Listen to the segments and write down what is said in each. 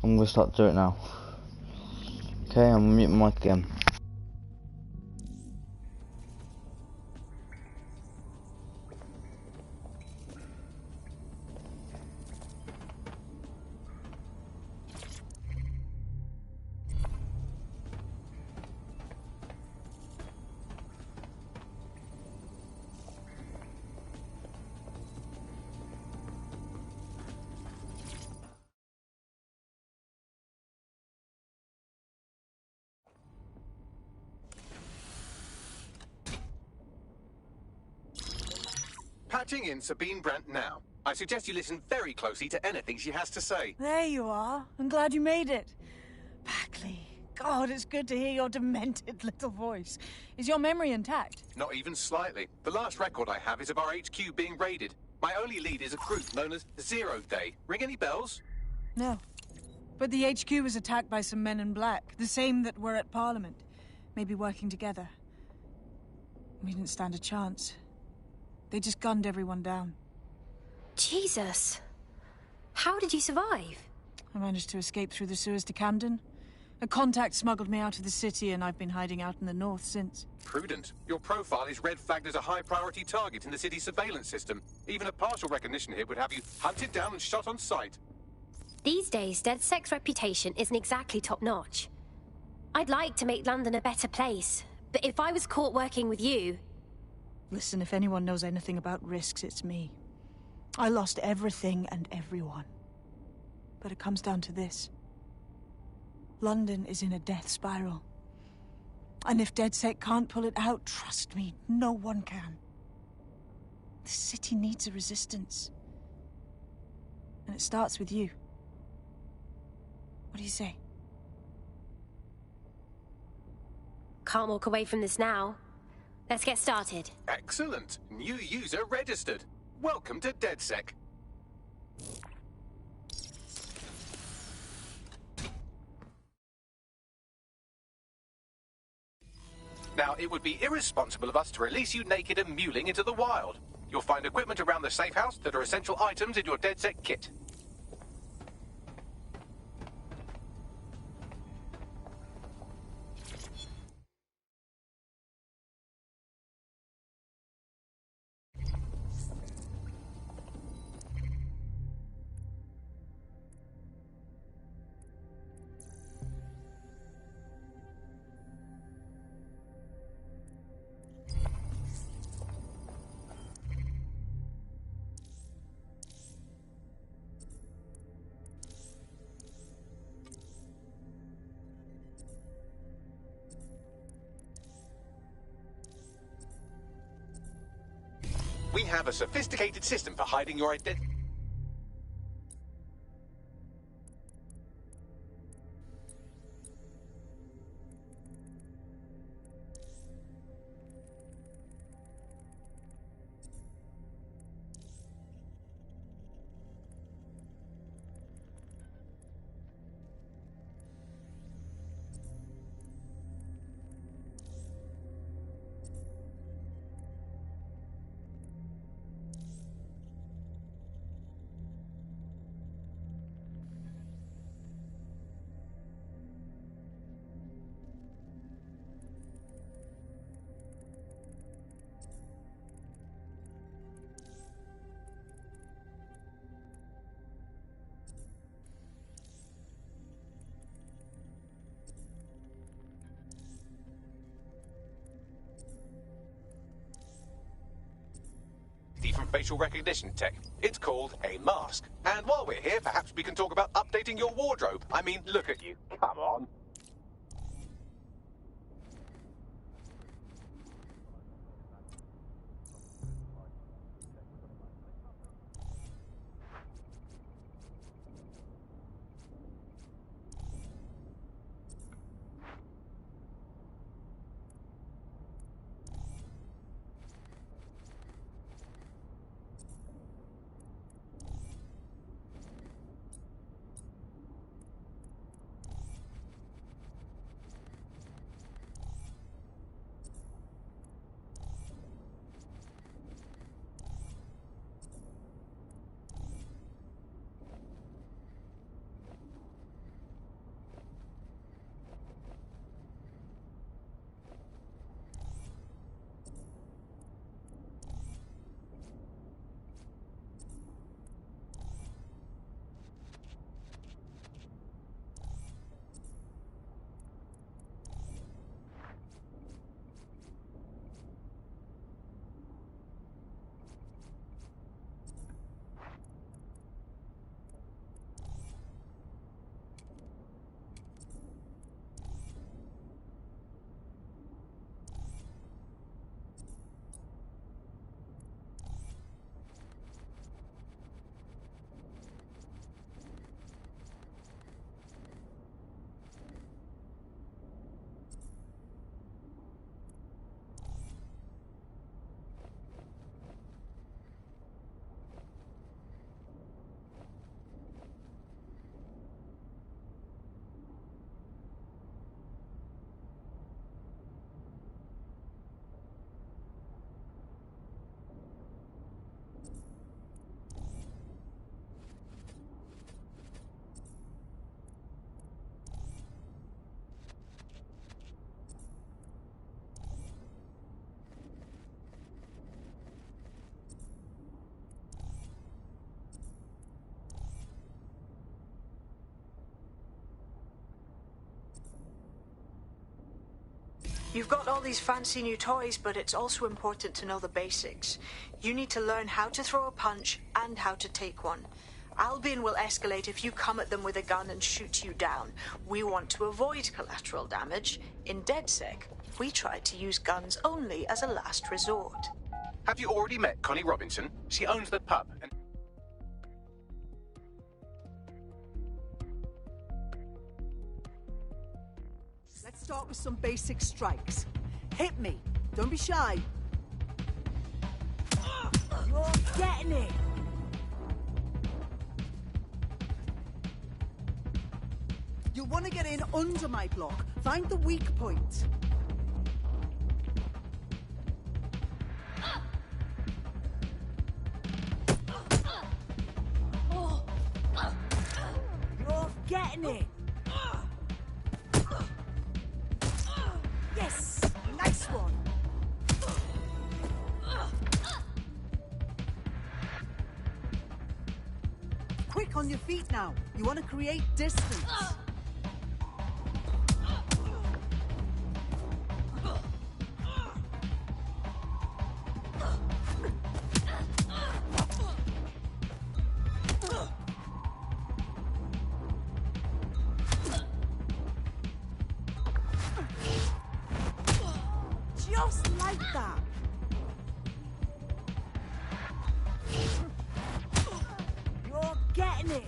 I'm gonna start doing it now. Okay, I'm gonna mute my mic again. Patching in Sabine Brandt now. I suggest you listen very closely to anything she has to say. There you are. I'm glad you made it. Packley. God, it's good to hear your demented little voice. Is your memory intact? Not even slightly. The last record I have is of our HQ being raided. My only lead is a group known as Zero Day. Ring any bells? No. But the HQ was attacked by some men in black, the same that were at Parliament. Maybe working together. We didn't stand a chance. They just gunned everyone down. Jesus. How did you survive? I managed to escape through the sewers to Camden. A contact smuggled me out of the city, and I've been hiding out in the north since. Prudent. Your profile is red flagged as a high-priority target in the city's surveillance system. Even a partial recognition hit would have you hunted down and shot on sight. These days, DedSec's reputation isn't exactly top-notch. I'd like to make London a better place, but if I was caught working with you... Listen, if anyone knows anything about risks, it's me. I lost everything and everyone. But it comes down to this. London is in a death spiral. And if DedSec can't pull it out, trust me, no one can. The city needs a resistance. And it starts with you. What do you say? Can't walk away from this now. Let's get started. Excellent. New user registered. Welcome to DedSec. Now, it would be irresponsible of us to release you naked and mewling into the wild. You'll find equipment around the safe house that are essential items in your DedSec kit. We have a sophisticated system for hiding your identity. From facial recognition tech. It's called a mask. And while we're here, perhaps we can talk about updating your wardrobe. I mean, look at you. Come on. You've got all these fancy new toys, but it's also important to know the basics. You need to learn how to throw a punch and how to take one. Albion will escalate if you come at them with a gun and shoot you down. We want to avoid collateral damage. In DedSec, we try to use guns only as a last resort. Have you already met Connie Robinson? She owns the pub and... Let's start with some basic strikes. Hit me. Don't be shy. You're getting it. You'll want to get in under my block. Find the weak point. You're getting it. Yes! Nice one! Quick on your feet now. You want to create distance. Just like that. You're getting it.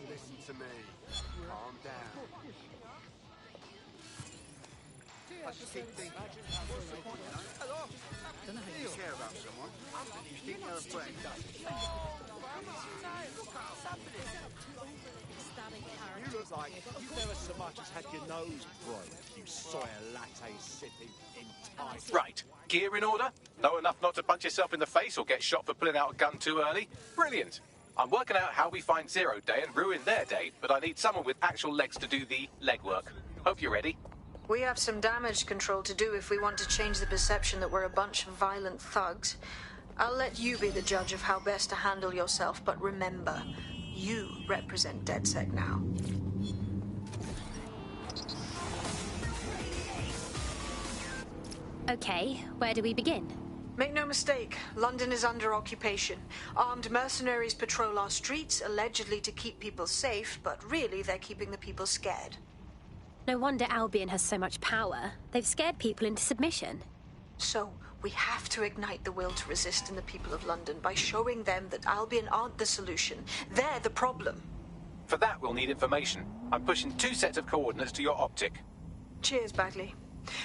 Listen to me. Calm down. I just keep thinking, what's the point, you know? Hello? You care about someone. You think they're a friend. You look like you've never so much as had your nose broke, you soya latte sipping entitled. Right. Gear in order? Know enough not to punch yourself in the face or get shot for pulling out a gun too early? Brilliant. I'm working out how we find Zero Day and ruin their day, but I need someone with actual legs to do the legwork. Hope you're ready. We have some damage control to do if we want to change the perception that we're a bunch of violent thugs. I'll let you be the judge of how best to handle yourself, but remember, you represent DedSec now. Okay, where do we begin? Make no mistake, London is under occupation. Armed mercenaries patrol our streets, allegedly to keep people safe, but really they're keeping the people scared. No wonder Albion has so much power. They've scared people into submission. So, we have to ignite the will to resist in the people of London by showing them that Albion aren't the solution. They're the problem. For that, we'll need information. I'm pushing 2 sets of coordinates to your optic. Cheers, Bagley.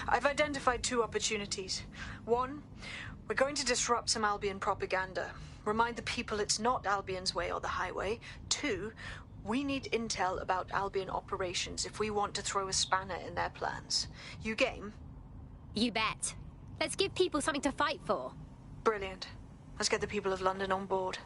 I've identified 2 opportunities. 1, we're going to disrupt some Albion propaganda. Remind the people it's not Albion's way or the highway. 2, we need intel about Albion operations if we want to throw a spanner in their plans. You game? You bet. Let's give people something to fight for. Brilliant. Let's get the people of London on board.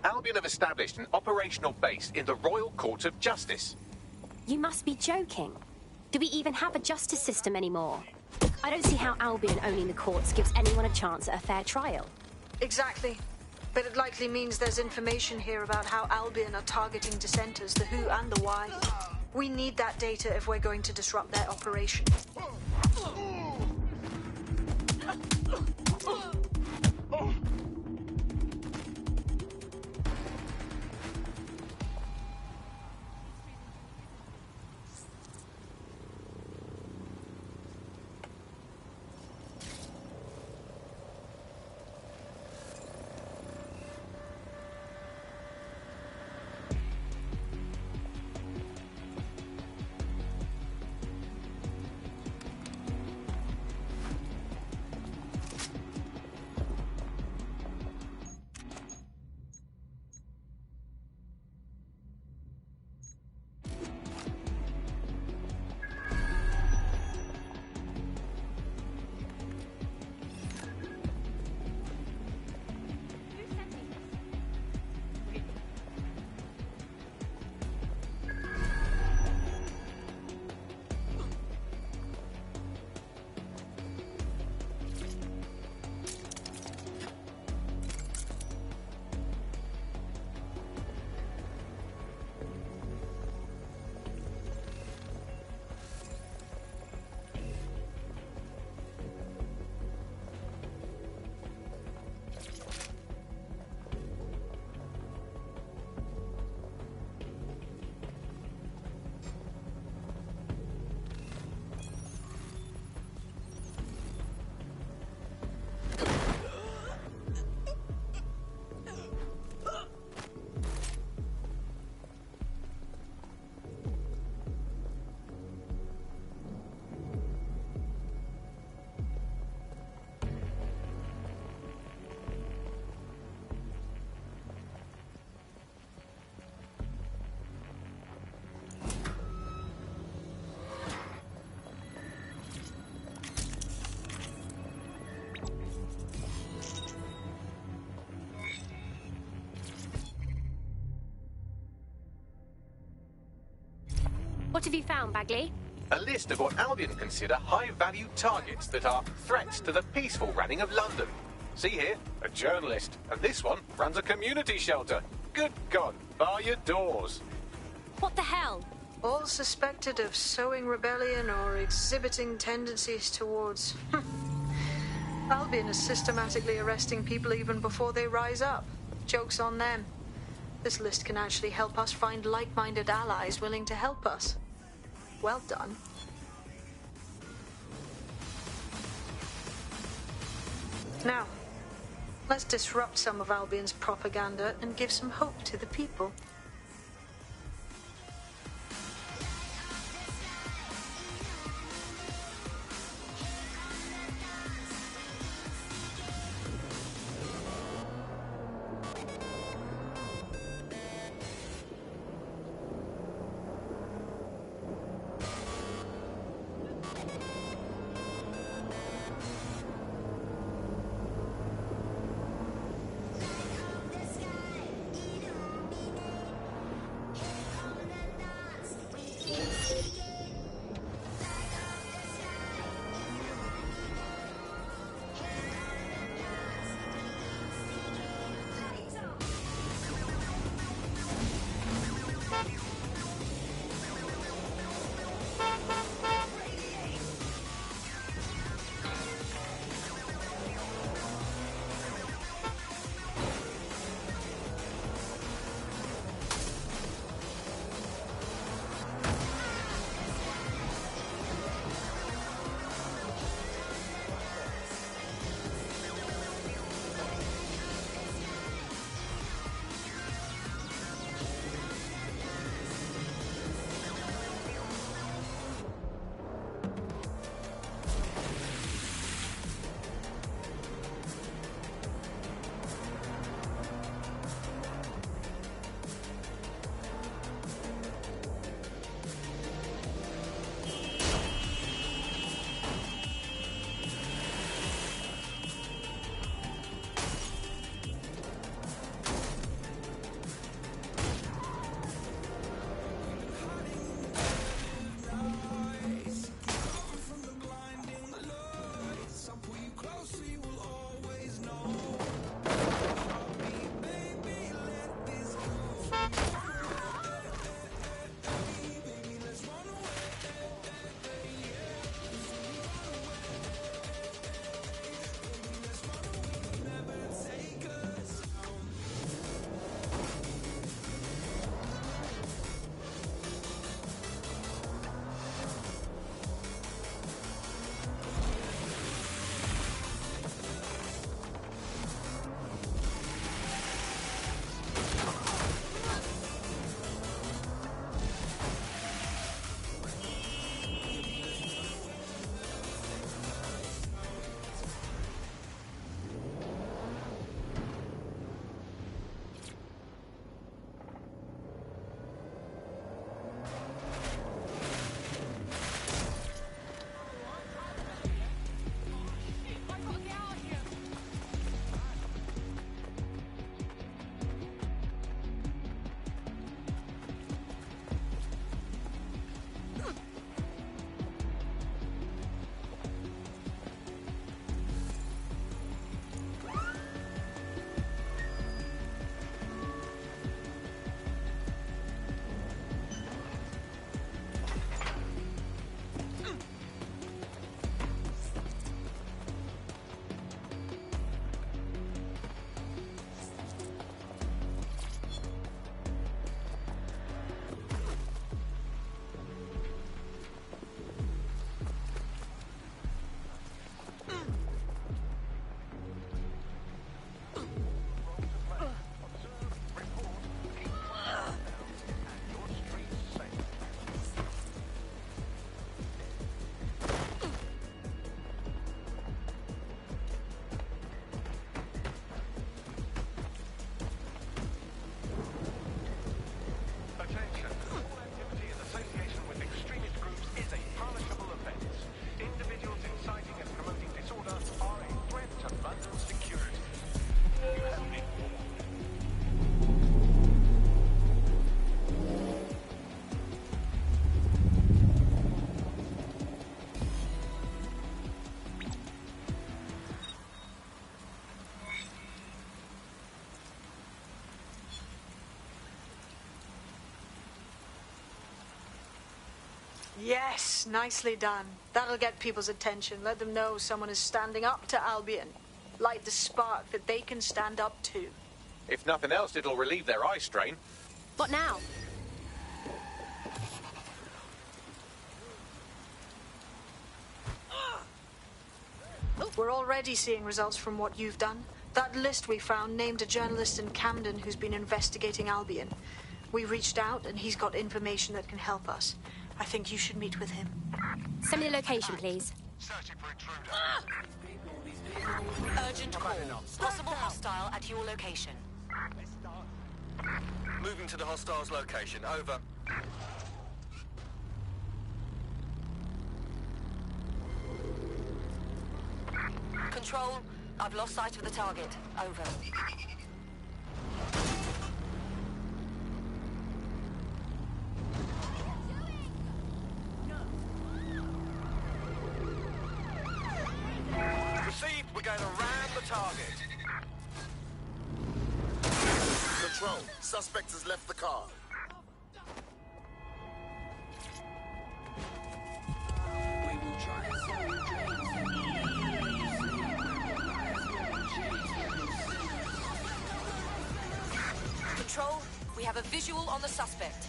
Albion have established an operational base in the Royal Court of Justice. You must be joking. Do we even have a justice system anymore? I don't see how Albion owning the courts gives anyone a chance at a fair trial. Exactly. But it likely means there's information here about how Albion are targeting dissenters, the who and the why. We need that data if we're going to disrupt their operation. What have you found, Bagley? A list of what Albion consider high-value targets that are threats to the peaceful running of London. See here, a journalist, and this one runs a community shelter. Good God, bar your doors. What the hell? All suspected of sowing rebellion or exhibiting tendencies towards... Albion is systematically arresting people even before they rise up. Joke's on them. This list can actually help us find like-minded allies willing to help us. Well done. Now, let's disrupt some of Albion's propaganda and give some hope to the people. Yes, nicely done. That'll get people's attention. Let them know someone is standing up to Albion. Light the spark that they can stand up to. If nothing else, it'll relieve their eye strain. What now? We're already seeing results from what you've done. That list we found named a journalist in Camden who's been investigating Albion. We reached out and he's got information that can help us. I think you should meet with him. Send me the location, please. Searching for intruder. Urgent call. Possible hostile at your location. Moving to the hostile's location. Over. Control, I've lost sight of the target. Over. Received. We're going to ram the target. Control. Suspect has left the car. Control, we have a visual on the suspect.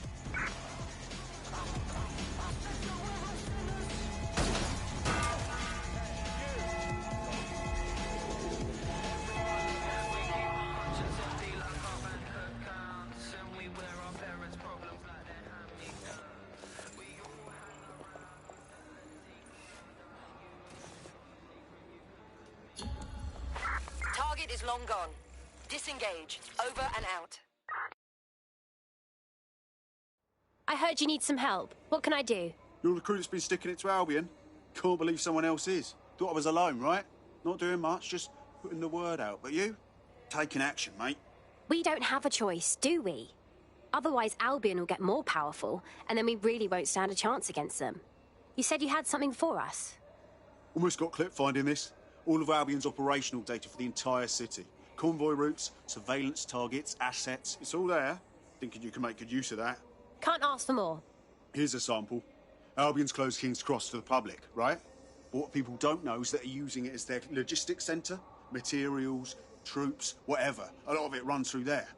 Target is long gone. Disengage. Over and out. I heard you need some help. What can I do? You're the crew that's been sticking it to Albion. Can't believe someone else is. Thought I was alone, right? Not doing much, just putting the word out. But you? Taking action, mate. We don't have a choice, do we? Otherwise, Albion will get more powerful, and then we really won't stand a chance against them. You said you had something for us. Almost got clipped finding this. All of Albion's operational data for the entire city. Convoy routes, surveillance targets, assets. It's all there. Thinking you can make good use of that. Can't ask for more. Here's a sample. Albion's closed King's Cross to the public, right? But what people don't know is that they're using it as their logistics centre. Materials, troops, whatever. A lot of it runs through there.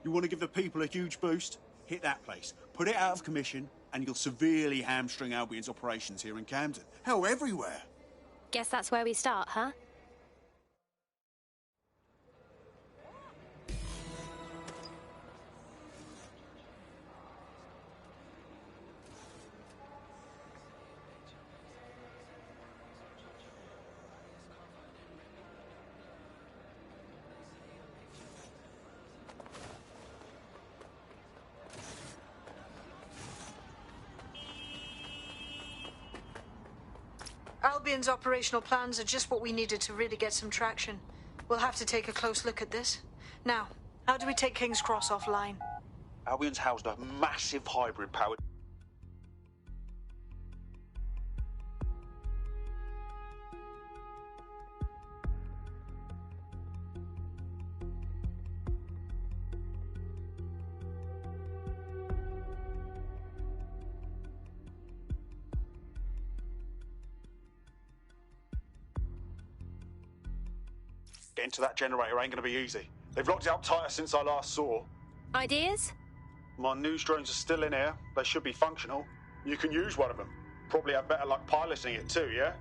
You want to give the people a huge boost? Hit that place. Put it out of commission, and you'll severely hamstring Albion's operations here in Camden. Hell, everywhere. Guess that's where we start, huh? Albion's operational plans are just what we needed to really get some traction. We'll have to take a close look at this. Now, how do we take King's Cross offline? Albion's housed a massive hybrid powered... Getting to that generator ain't gonna be easy. They've locked it up tighter since I last saw. Ideas? My news drones are still in here. They should be functional. You can use one of them. Probably have better luck piloting it too, yeah?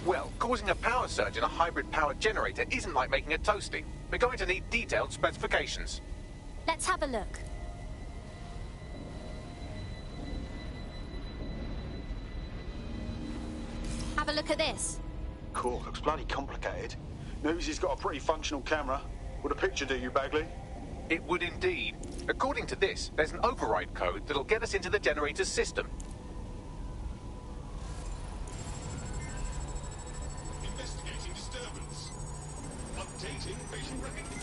Well, causing a power surge in a hybrid power generator isn't like making a toasty. We're going to need detailed specifications. Let's have a look. Have a look at this. Cool, looks bloody complicated. Newsy's got a pretty functional camera. Would a picture do you, Bagley? It would indeed. According to this, there's an override code that'll get us into the generator's system. Investigating disturbance. Updating facial recognition.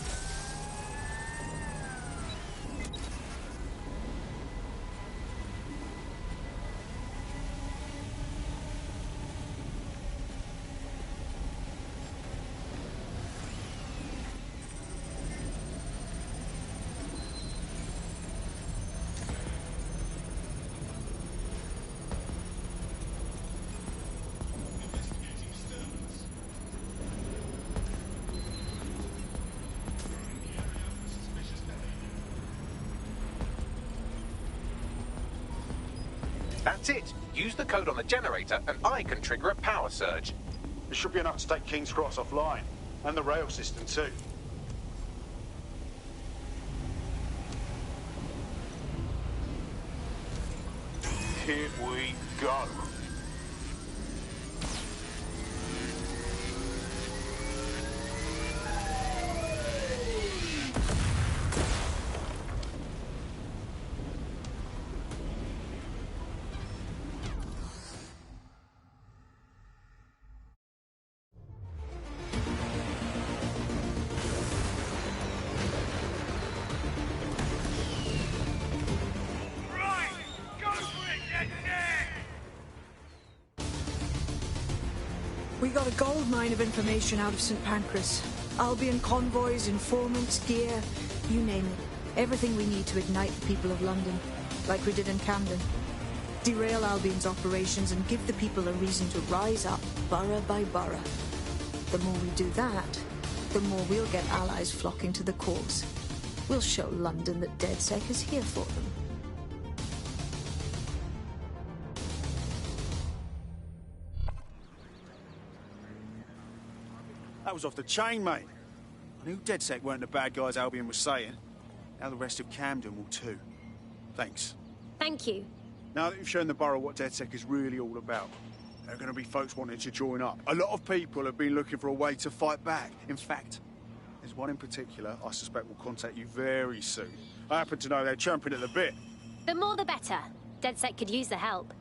That's it. Use the code on the generator and I can trigger a power surge. It should be enough to take King's Cross offline. And the rail system too. Here we go. We got a gold mine of information out of St. Pancras. Albion convoys, informants, gear, you name it. Everything we need to ignite the people of London, like we did in Camden. Derail Albion's operations and give the people a reason to rise up, borough by borough. The more we do that, the more we'll get allies flocking to the cause. We'll show London that DedSec is here for them. That was off the chain, mate. I knew DedSec weren't the bad guys Albion was saying. Now the rest of Camden will too. Thanks. Thank you. Now that you've shown the borough what DedSec is really all about, there are going to be folks wanting to join up. A lot of people have been looking for a way to fight back. In fact, there's one in particular I suspect will contact you very soon. I happen to know they're champing at the bit. The more the better. DedSec could use the help.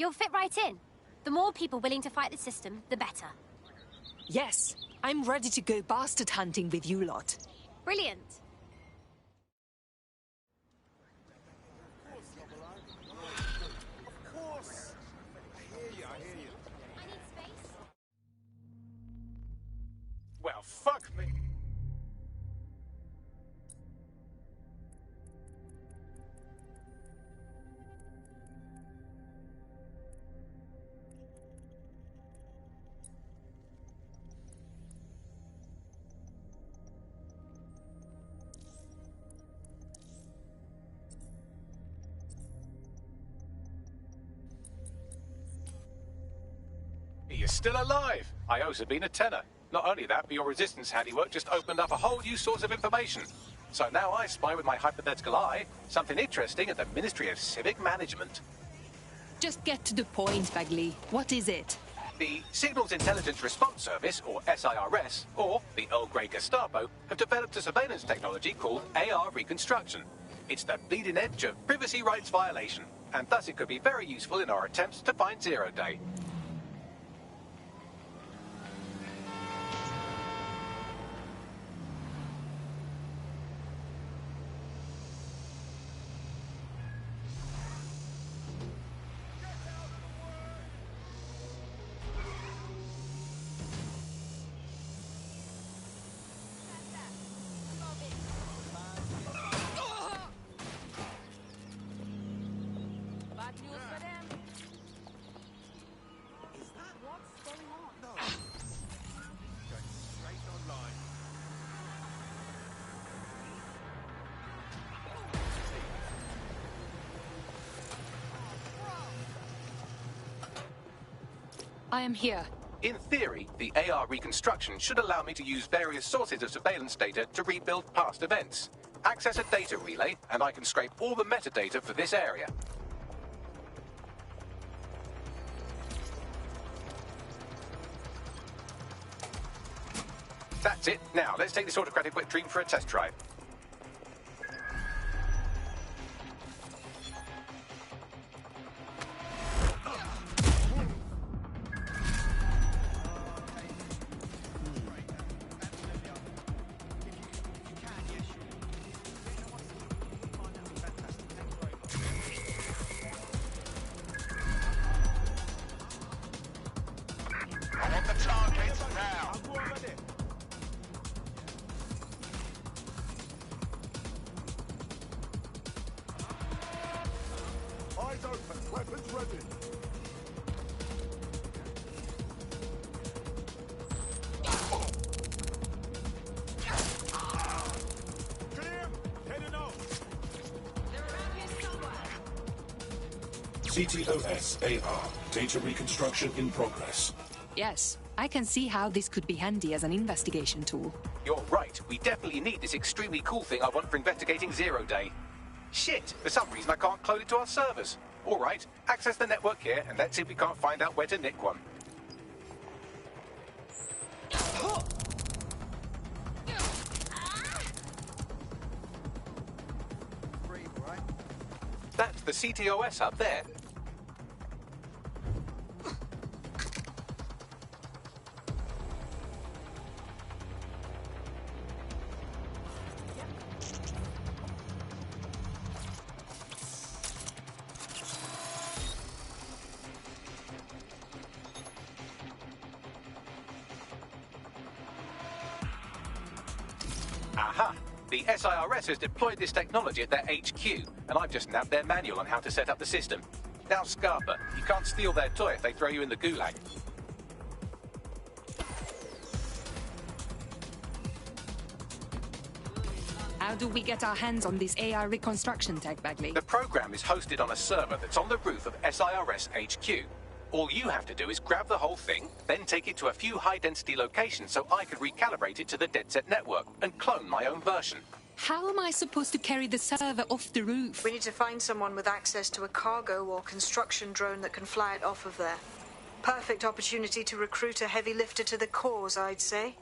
You'll fit right in. The more people willing to fight the system, the better. Yes, I'm ready to go bastard hunting with you lot. Brilliant. Of course. I hear you. I need space. Well, fuck me. He is still alive. I owes have been a tenner. Not only that, but your resistance handiwork just opened up a whole new source of information. So now I spy with my hypothetical eye something interesting at the Ministry of Civic Management. Just get to the point, Bagley. What is it? The Signals Intelligence Response Service, or SIRS, or the Earl Grey Gestapo, have developed a surveillance technology called AR Reconstruction. It's the bleeding edge of privacy rights violation, and thus it could be very useful in our attempts to find Zero Day. I am here. In theory, the AR reconstruction should allow me to use various sources of surveillance data to rebuild past events. Access a data relay, and I can scrape all the metadata for this area. That's it. Now, let's take this autocratic wet dream for a test drive. I want the targets now. Eyes open, weapons ready. Clear, heading off. They're around here somewhere. CTOS AR. Data reconstruction in progress. Yes, I can see how this could be handy as an investigation tool. You're right. We definitely need this extremely cool thing I want for investigating Zero Day. Shit! For some reason I can't clone it to our servers. All right, access the network here, and let's see if we can't find out where to nick one. That's the CTOS up there. Aha! The SIRS has deployed this technology at their HQ, and I've just nabbed their manual on how to set up the system. Now, Scarpa, you can't steal their toy if they throw you in the gulag. How do we get our hands on this AR reconstruction tech, Bagley? The program is hosted on a server that's on the roof of SIRS HQ. All you have to do is grab the whole thing, then take it to a few high-density locations so I could recalibrate it to the dead set network and clone my own version. How am I supposed to carry the server off the roof? We need to find someone with access to a cargo or construction drone that can fly it off of there. Perfect opportunity to recruit a heavy lifter to the cause, I'd say.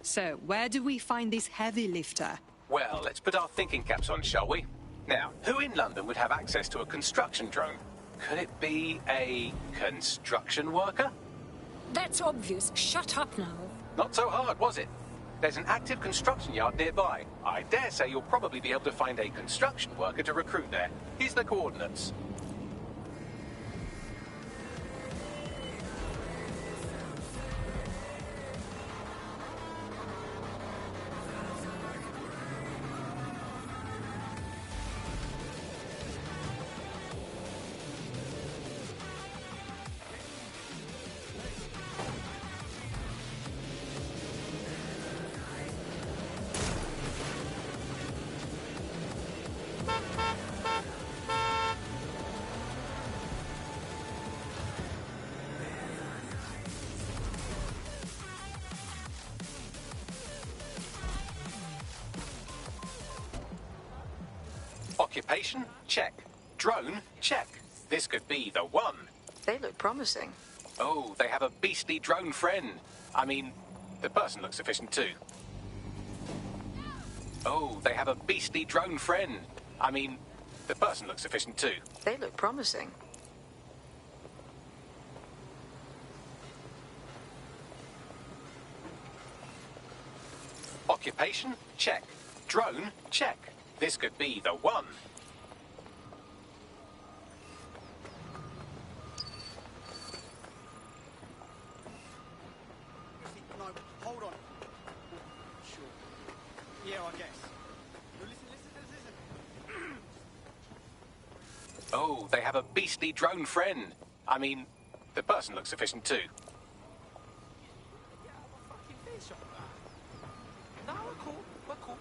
So, where do we find this heavy lifter? Well, let's put our thinking caps on, shall we? Now, who in London would have access to a construction drone? Could it be a construction worker? That's obvious. Shut up now. Not so hard, was it? There's an active construction yard nearby. I dare say you'll probably be able to find a construction worker to recruit there. Here's the coordinates. Occupation? Check. Drone? Check. This could be the one. They look promising. Oh, they have a beastly drone friend. I mean, the person looks sufficient too. Oh, they have a beastly drone friend. I mean, the person looks sufficient too. They look promising. Occupation? Check. Drone? Check. This could be the one. No, hold on. Sure. Yeah, I guess. No, listen. Oh, they have a beastly drone friend. I mean, the person looks sufficient too. Yeah, I'm a fucking fish on that. No, we're cool. We're cool.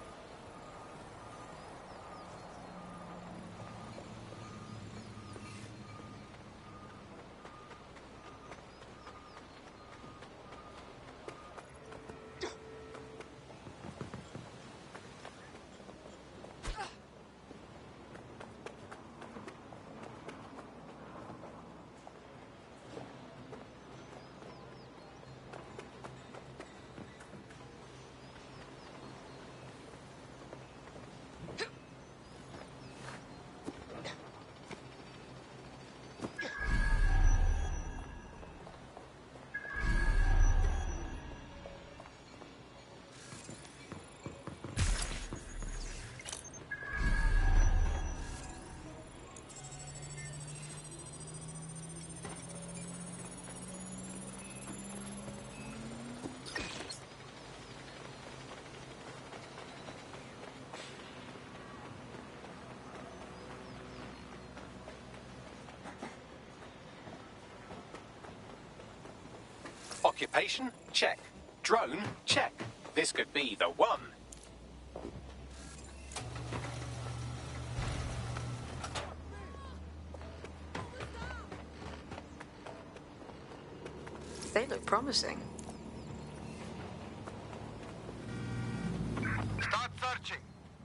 Occupation? Check. Drone? Check. This could be the one. They look promising. Start searching.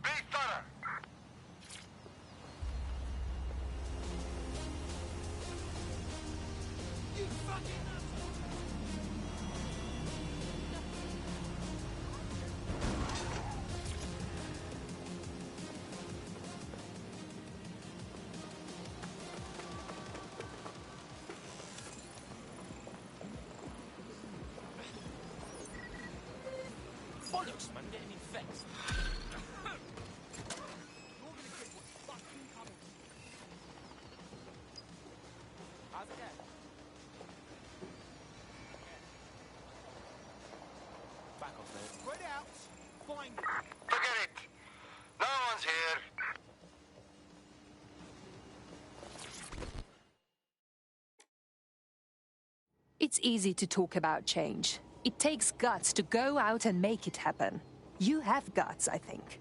Be thorough. Bollocks, man, getting infected. How's it going? Back off, mate. Spread out. Find it. Forget it. No one's here. It's easy to talk about change. It takes guts to go out and make it happen. You have guts, I think.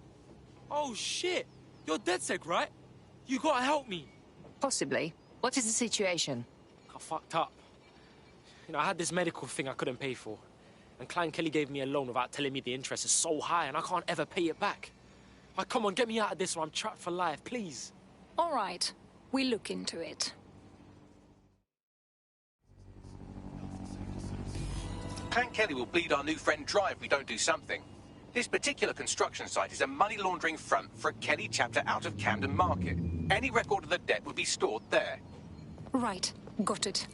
Oh, shit. You're DedSec, right? You gotta help me. Possibly. What is the situation? I fucked up. You know, I had this medical thing I couldn't pay for. And Clan Kelly gave me a loan without telling me the interest is so high and I can't ever pay it back. Like, come on, get me out of this or I'm trapped for life, please. All right. We'll look into it. Clan Kelly will bleed our new friend dry if we don't do something. This particular construction site is a money laundering front for a Kelly chapter out of Camden Market. Any record of the debt would be stored there. Right. Got it.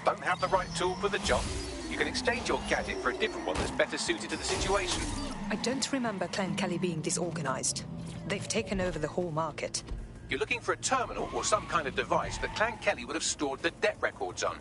Don't have the right tool for the job? You can exchange your gadget for a different one that's better suited to the situation. I don't remember Clan Kelly being disorganized. They've taken over the whole market. You're looking for a terminal or some kind of device that Clan Kelly would have stored the debt records on.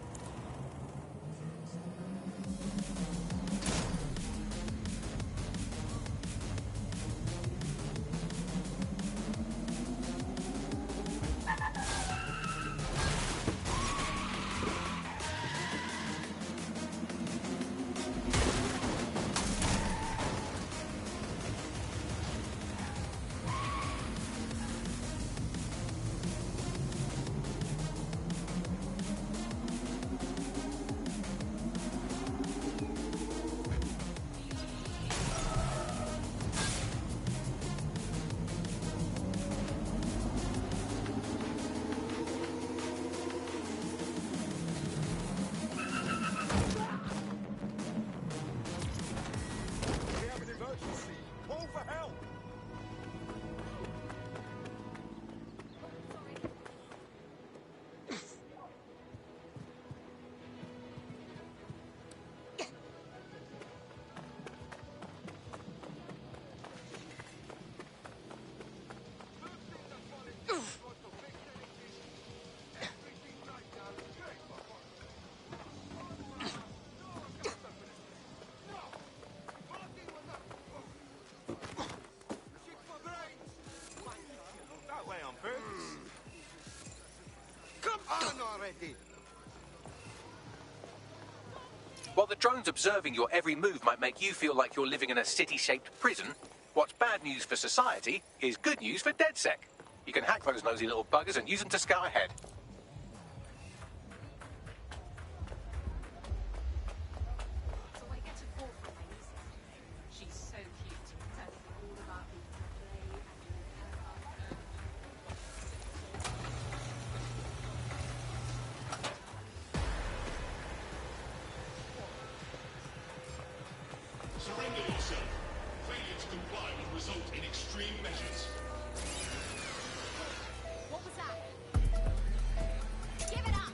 On already. While the drones observing your every move might make you feel like you're living in a city-shaped prison, what's bad news for society is good news for DedSec. You can hack those nosy little buggers and use them to scout ahead. Surrender yourself. Failure to comply will result in extreme measures. What was that? Give it up!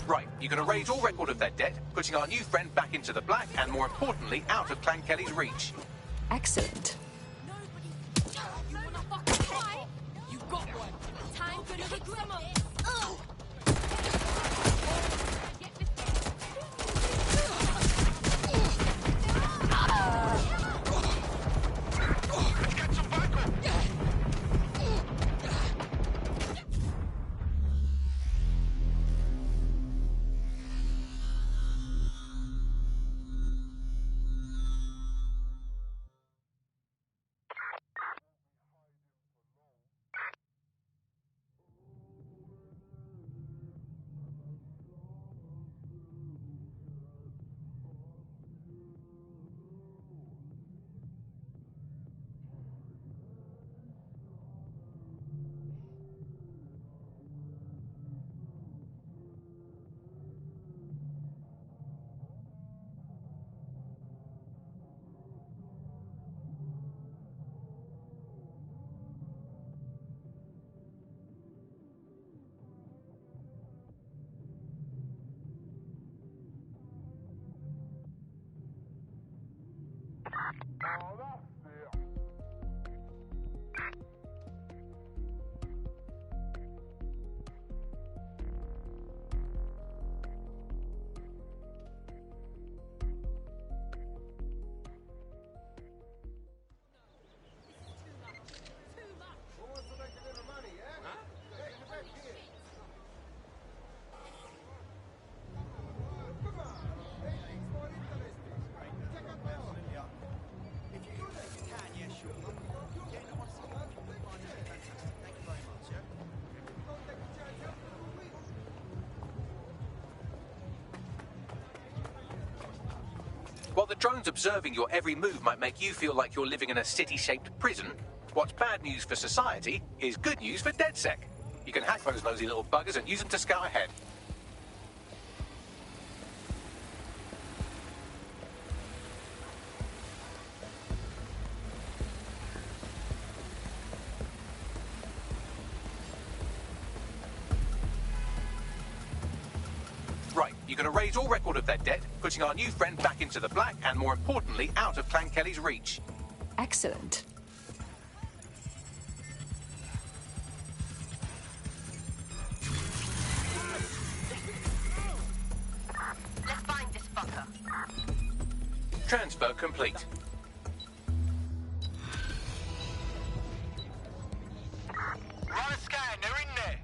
Right, you can erase all record of their debt, putting our new friend back into the black and, more importantly, out of Clan Kelly's reach. Excellent. You wanna fucking fight? You got one. Time to kick some of this. While the drones observing your every move might make you feel like you're living in a city-shaped prison, what's bad news for society is good news for DedSec. You can hack those nosy little buggers and use them to scout ahead. Right, you can erase all record of their debt, putting our new friend back into the black and, more importantly, out of Clan Kelly's reach. Excellent. Let's find this fucker. Transfer complete. Run a scan, they're in there.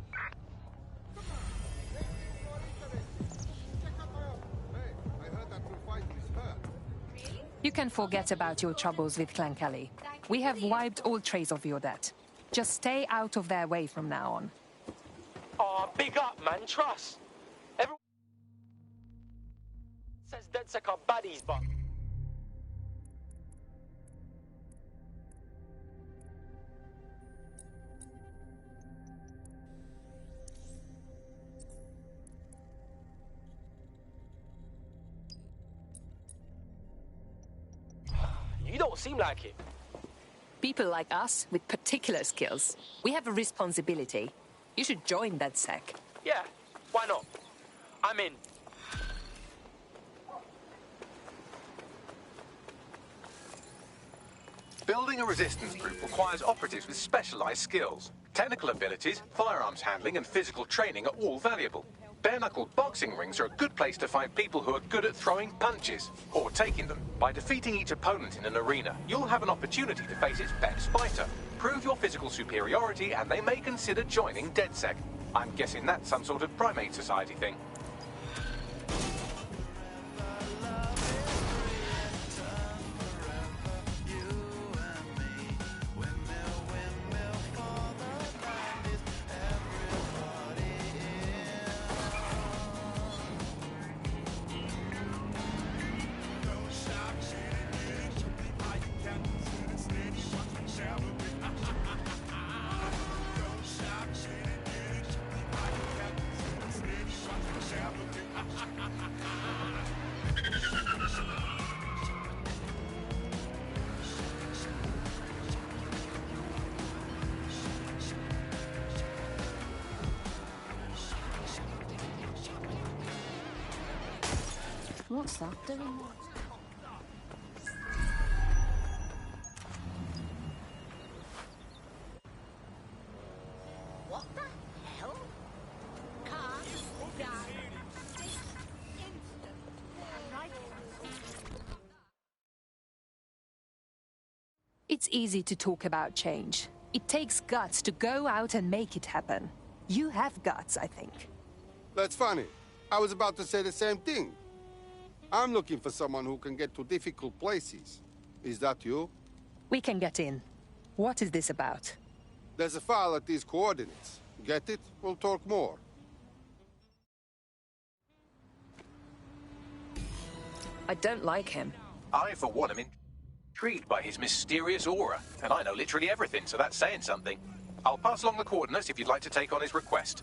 You can forget about your troubles with Clan Kelly. We have wiped all trace of your debt. Just stay out of their way from now on. Oh, big up, man. Trust. Everyone says DedSec are baddies, but... You don't seem like it. People like us with particular skills. We have a responsibility. You should join DedSec. Yeah, why not? I'm in. Building a resistance group requires operatives with specialized skills. Technical abilities, firearms handling, and physical training are all valuable. Bare-knuckled boxing rings are a good place to find people who are good at throwing punches, or taking them. By defeating each opponent in an arena, you'll have an opportunity to face its best fighter. Prove your physical superiority, and they may consider joining DedSec. I'm guessing that's some sort of primate society thing. What's that doing? What the hell? Cars down. This instant. Right. It's easy to talk about change. It takes guts to go out and make it happen. You have guts, I think. That's funny. I was about to say the same thing. I'm looking for someone who can get to difficult places. Is that you? We can get in. What is this about? There's a file at these coordinates. Get it? We'll talk more. I don't like him. I, for one, am intrigued by his mysterious aura, and I know literally everything, so that's saying something. I'll pass along the coordinates if you'd like to take on his request.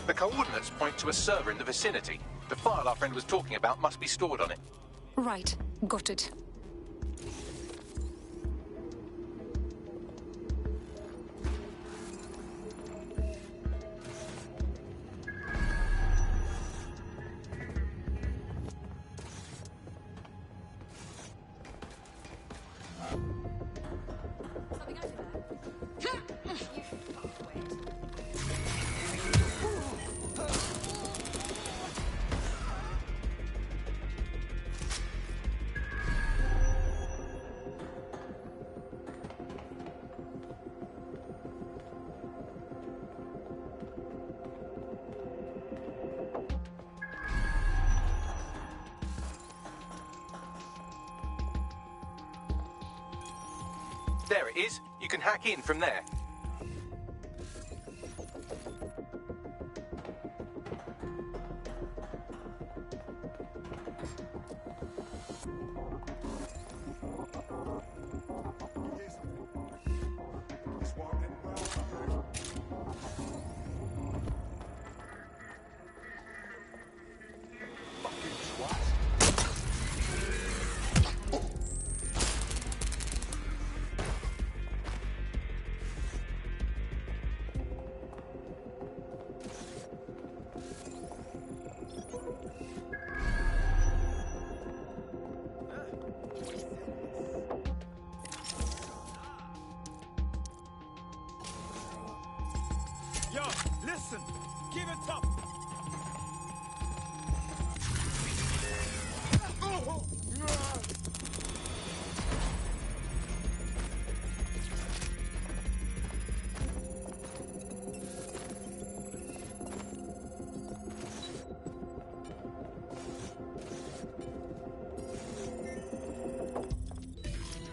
The coordinates point to a server in the vicinity. The file our friend was talking about must be stored on it. Right. Got it. There it is. You can hack in from there. Yo, listen! Give it up!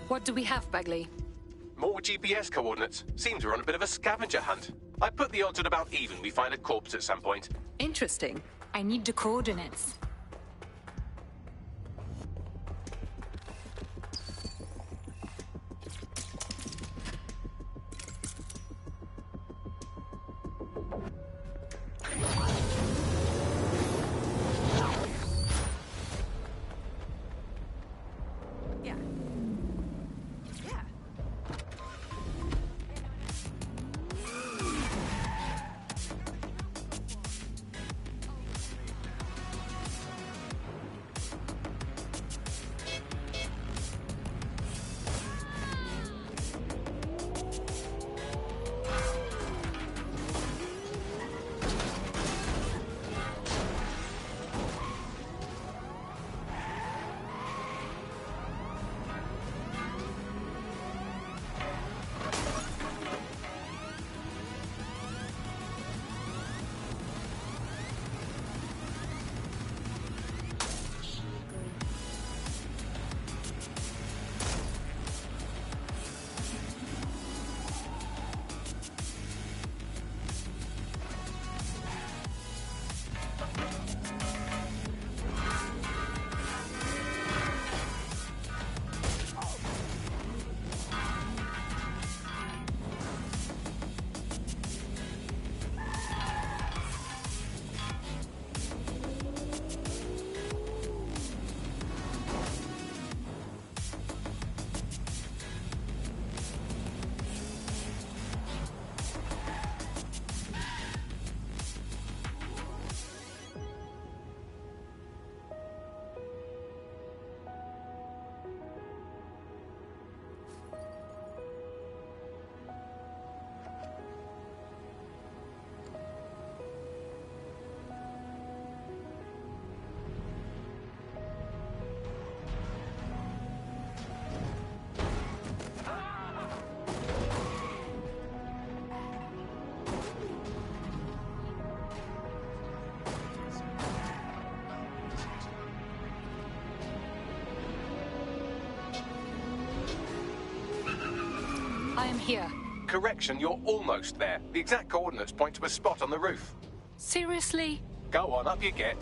What do we have, Bagley? More GPS coordinates. Seems we're on a bit of a scavenger hunt. I put the odds at about even we find a corpse at some point. Interesting. I need the coordinates. I am here. Correction, you're almost there. The exact coordinates point to a spot on the roof. Seriously? Go on, up you get.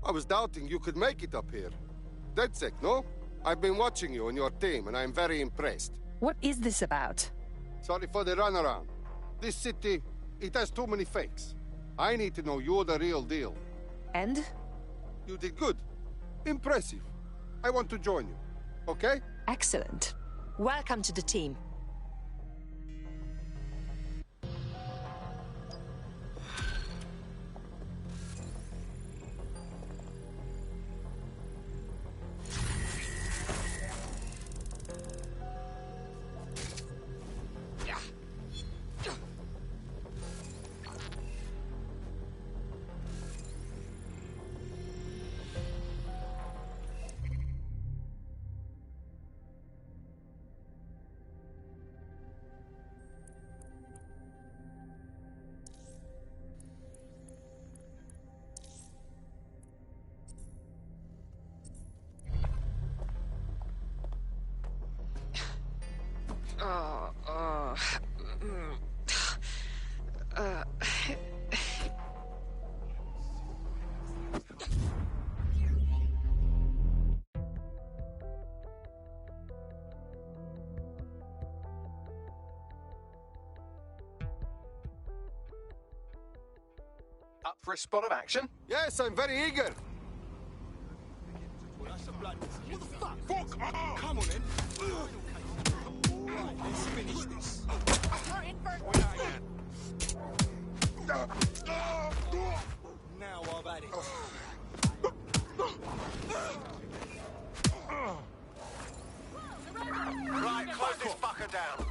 I was doubting you could make it up here. DedSec, no? I've been watching you and your team, and I'm very impressed. What is this about? Sorry for the runaround. This city, it has too many fakes. I need to know you're the real deal. And? You did good. Impressive. I want to join you. Okay? Excellent. Welcome to the team. Up for a spot of action? Yes, I'm very eager. What the fuck? Fuck off! Come on, then. Alright, let's finish this. Now I've had it. Right, close this fucker down.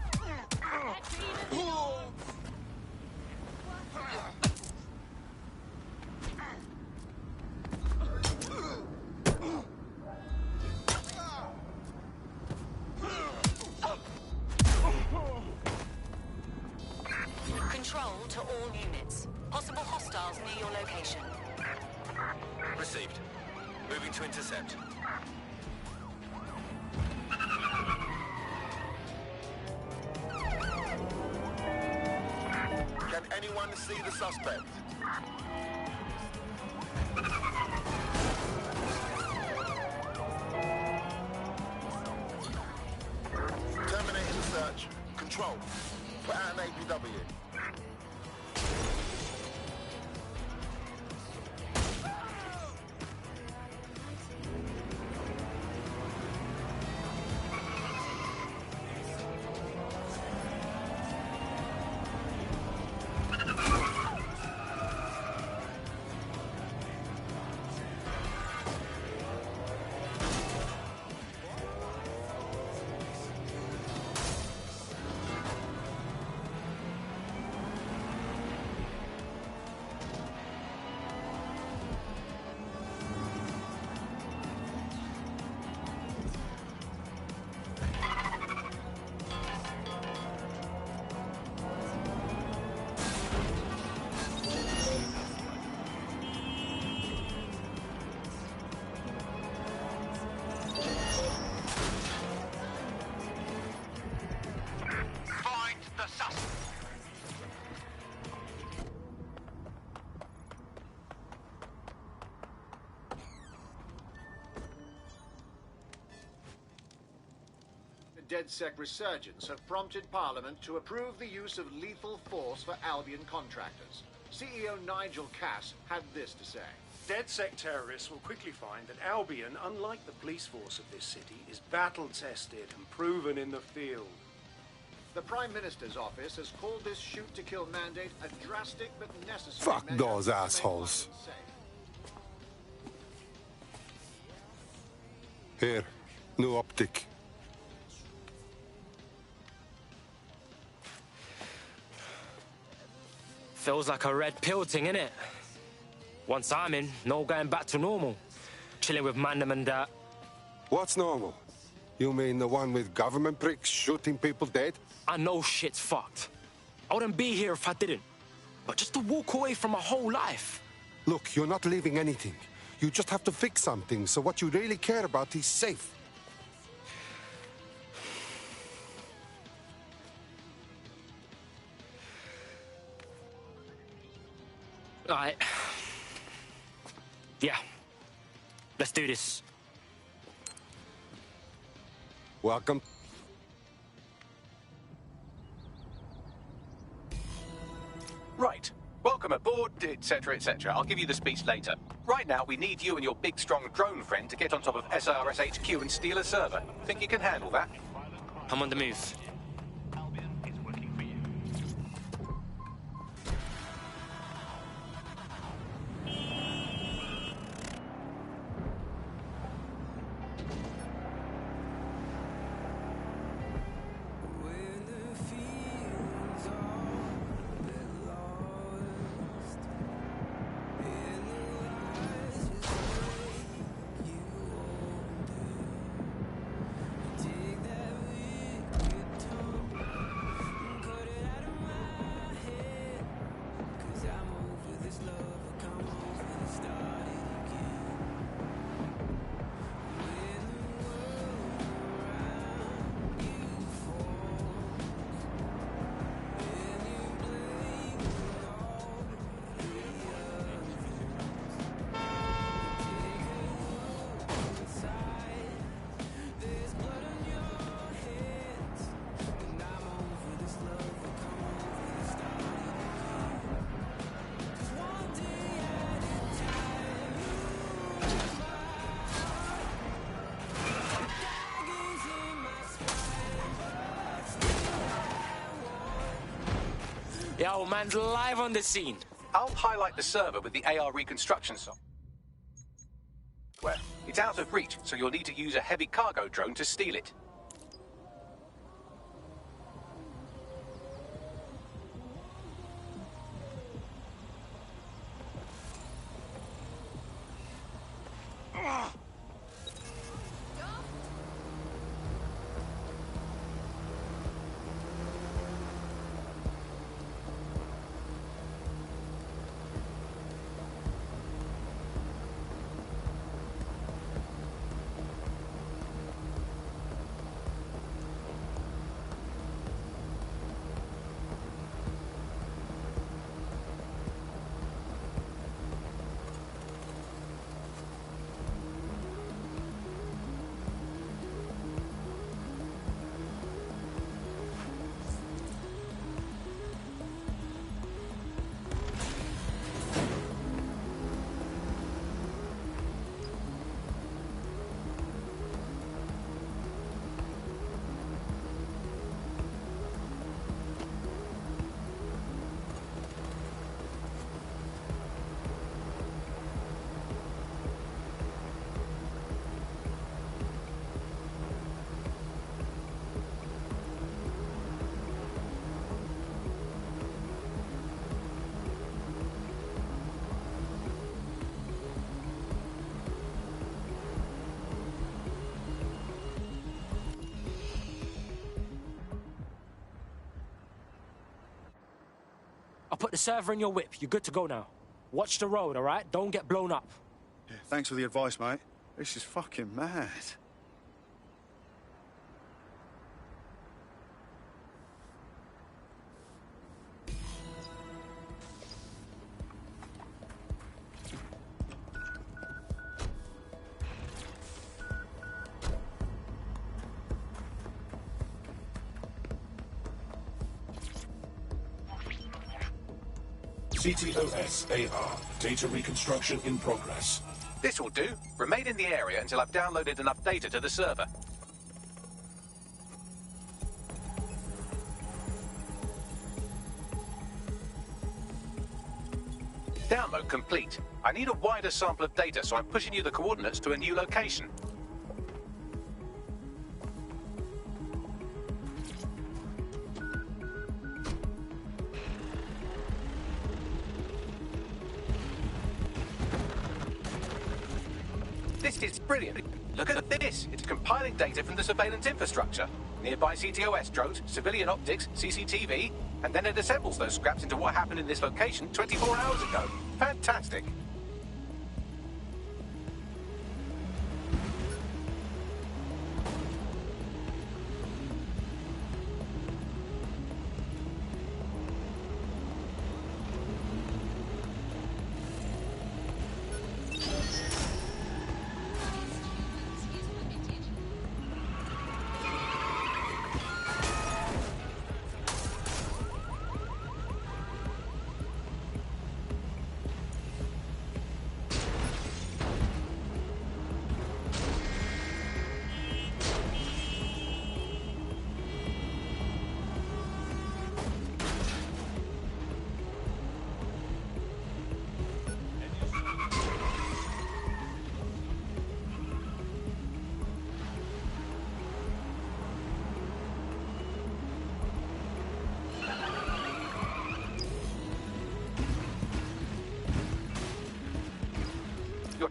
Control to all units. Possible hostiles near your location. Received. Moving to intercept. Can anyone see the suspect? Terminating the search. Control. Put out an APW. DedSec resurgence have prompted Parliament to approve the use of lethal force for Albion contractors. CEO Nigel Cass had this to say. DedSec terrorists will quickly find that Albion, unlike the police force of this city, is battle-tested and proven in the field. The Prime Minister's office has called this shoot-to-kill mandate a drastic but necessary Fuck measure those to make assholes. London safe. Here, new optic. Feels like a red pill thing, innit? Once I'm in, no going back to normal. Chilling with Mandem and that. What's normal? You mean the one with government pricks shooting people dead? I know shit's fucked. I wouldn't be here if I didn't. But just to walk away from my whole life. Look, you're not leaving anything. You just have to fix something, so what you really care about is safe. Alright. Yeah, Let's do this. Welcome. Right. Welcome aboard, etc., etc. I'll give you the speech later. Right now, we need you and your big, strong drone friend to get on top of SRS HQ and steal a server. Think you can handle that? I'm on the move. Yeah, old man's live on the scene. I'll highlight the server with the AR reconstruction software. It's out of reach, so you'll need to use a heavy cargo drone to steal it. I'll put the server in your whip. You're good to go now. Watch the road, all right? Don't get blown up. Yeah, thanks for the advice, mate. This is fucking mad. CTOS AR. Data reconstruction in progress. This will do. Remain in the area until I've downloaded enough data to the server. Download complete. I need a wider sample of data, so I'm pushing you the coordinates to a new location. This is brilliant. Look at this. It's compiling data from the surveillance infrastructure. Nearby CTOS drones, civilian optics, CCTV, and then it assembles those scraps into what happened in this location 24 hours ago. Fantastic.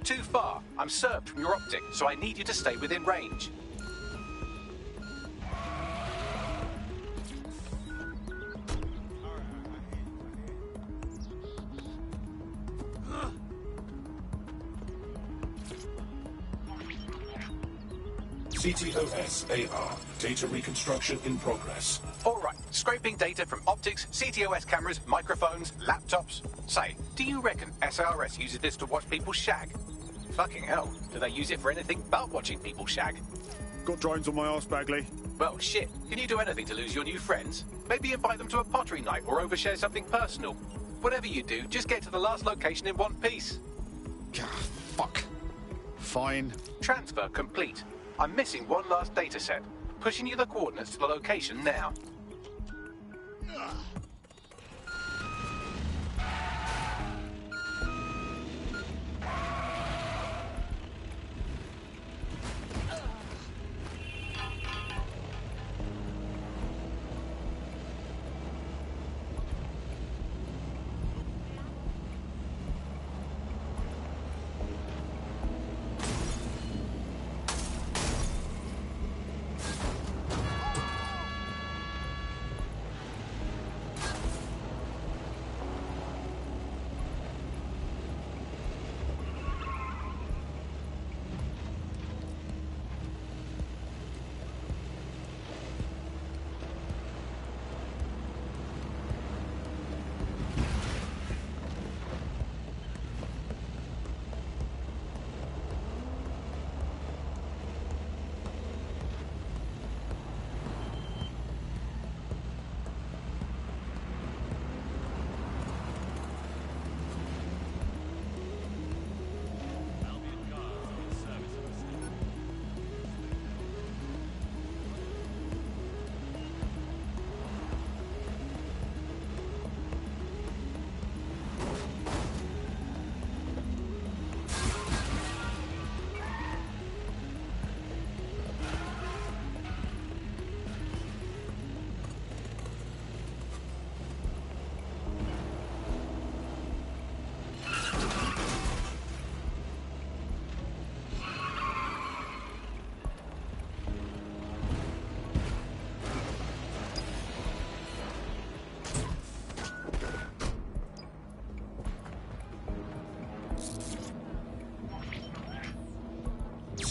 too far. I'm served from your optic, so I need you to stay within range. CTOS AR. Data reconstruction in progress. All right, scraping data from optics, CTOS cameras, microphones, laptops. Say, do you reckon SRS uses this to watch people shag? Fucking hell, do they use it for anything but watching people shag? Got drones on my arse, Bagley. Well, shit, can you do anything to lose your new friends? Maybe invite them to a pottery night or overshare something personal. Whatever you do, just get to the last location in one piece. Fuck. Fine. Transfer complete. I'm missing one last data set. Pushing you the coordinates to the location now.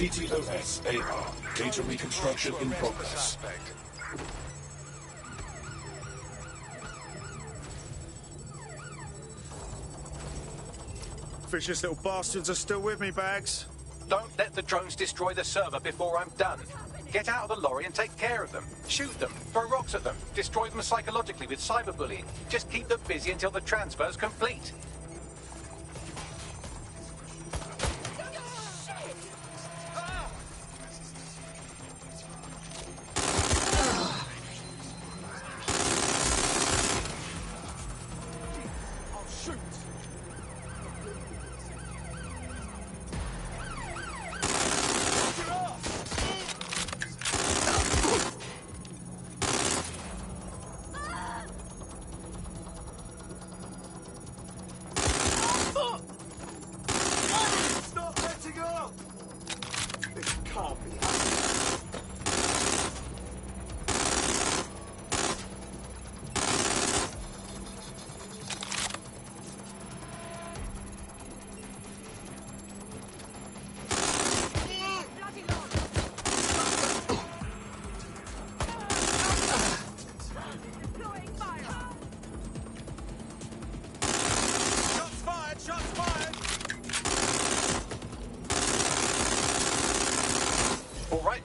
CTOS AR. Data reconstruction in progress. Vicious little bastards are still with me, Bags. Don't let the drones destroy the server before I'm done. Get out of the lorry and take care of them. Shoot them, throw rocks at them, destroy them psychologically with cyberbullying. Just keep them busy until the transfer's complete.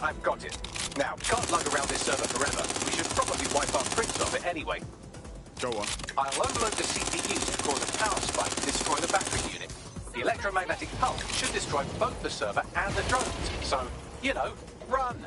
I've got it. Now, we can't lug around this server forever. We should probably wipe our prints off it anyway. Go on. I'll overload the CPUs to cause a power spike to destroy the battery unit. The electromagnetic pulse should destroy both the server and the drones. So, you know, run!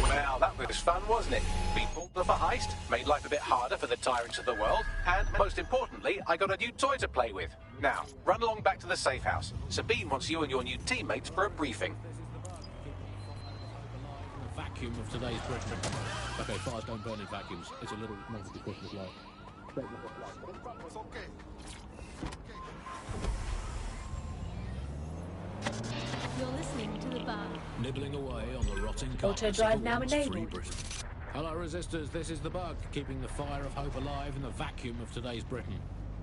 Well, that was fun, wasn't it? We pulled off a heist, made life a bit harder for the tyrants of the world, and most importantly, I got a new toy to play with. Now, run along back to the safe house. Sabine wants you and your new teammates for a briefing. vacuum of today's Britain. Okay, fires don't burn in vacuums. It's a little novelty Christmas light. You're listening to the bar. Nibbling away on the rotting Auto carcass drive of a now once enabled. free Britain. Hello, resistors. This is the bug, keeping the fire of hope alive in the vacuum of today's Britain.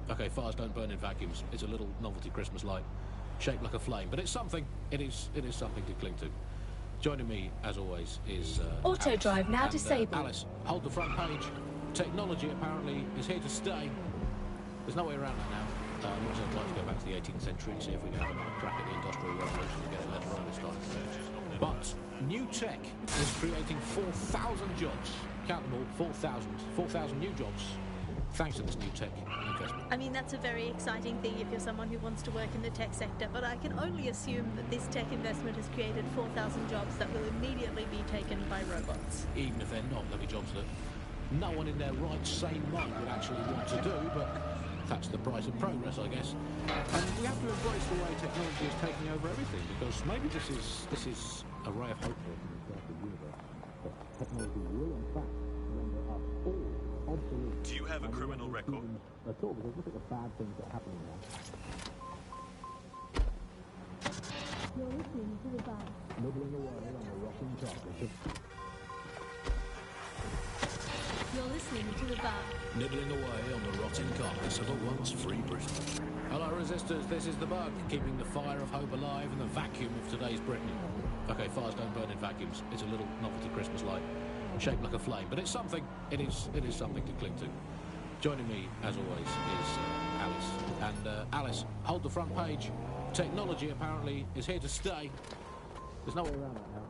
Okay, fires don't burn in vacuums. It's a little novelty Christmas light, shaped like a flame, but it's something. It is something to cling to. Joining me, as always, is Auto Alice. drive now And, disabled. Alice, hold the front page. Technology apparently is here to stay. There's no way around that now. Looks like I'd like to go back to the 18th century and see if we can have another crack at the Industrial Revolution and get it later on this time. But new tech is creating 4,000 jobs. Count them all, 4,000 new jobs, thanks to this new tech investment. I mean, that's a very exciting thing if you're someone who wants to work in the tech sector, but I can only assume that this tech investment has created 4,000 jobs that will immediately be taken by robots. Even if they're not, there'll be jobs that no one in their right sane mind would actually want to do, but that's the price of progress, I guess. And we have to embrace the way technology is taking over everything, because maybe this is a ray of hope for us in the darker universe. But technology will, in fact, render us all obsolete. Do you have a criminal record? At all, because look at the bad things that are happening now. You're listening to the bar. Nibbling away on the rotting carcass. You're listening to the bar. Nibbling away on the rotting carcass of a once free Britain. Hello, resistors. This is the bug, keeping the fire of hope alive in the vacuum of today's Britain. Okay, fires don't burn in vacuums. It's a little novelty Christmas light, shaped like a flame, but it's something. It is something to cling to. Joining me, as always, is Alice. And Alice, hold the front page. Technology apparently is here to stay. There's no way around that now.